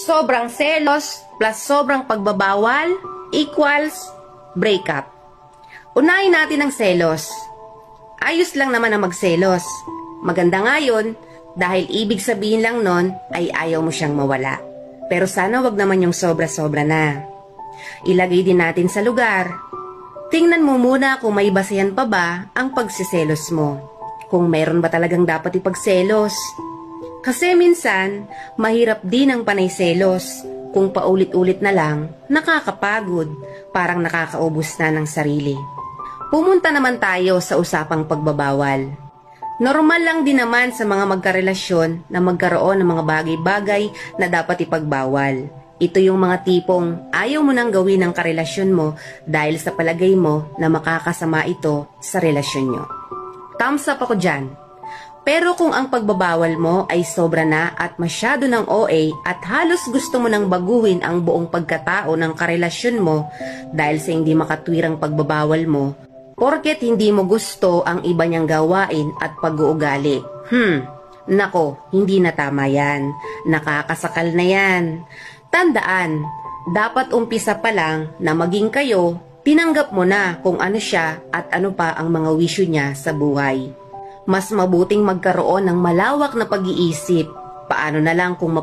Sobrang selos plus sobrang pagbabawal equals breakup. Unahin natin ang selos. Ayos lang naman ang magselos. Maganda nga yun dahil ibig sabihin lang nun ay ayaw mo siyang mawala. Pero sana wag naman yung sobra-sobra na. Ilagay din natin sa lugar. Tingnan mo muna kung may basehan pa ba ang pagsiselos mo. Kung mayroon ba talagang dapat ipagselos. Kasi minsan, mahirap din ang panay selos. Kung paulit-ulit na lang, nakakapagod, parang nakakaubos na ng sarili. Pumunta naman tayo sa usapang pagbabawal. Normal lang din naman sa mga magkarelasyon na magkaroon ng mga bagay-bagay na dapat ipagbawal. Ito yung mga tipong ayaw mo nang gawin ang karelasyon mo dahil sa palagay mo na makakasama ito sa relasyon nyo. Thumbs up ako dyan. Pero kung ang pagbabawal mo ay sobra na at masyado ng OA at halos gusto mo nang baguhin ang buong pagkatao ng karelasyon mo dahil sa hindi makatwirang pagbabawal mo, porket hindi mo gusto ang iba niyang gawain at pag-uugali. Nako, hindi na tama yan. Nakakasakal na yan. Tandaan, dapat umpisa pa lang na maging kayo, tinanggap mo na kung ano siya at ano pa ang mga wisyo niya sa buhay. Mas mabuting magkaroon ng malawak na pag-iisip. Paano na lang kung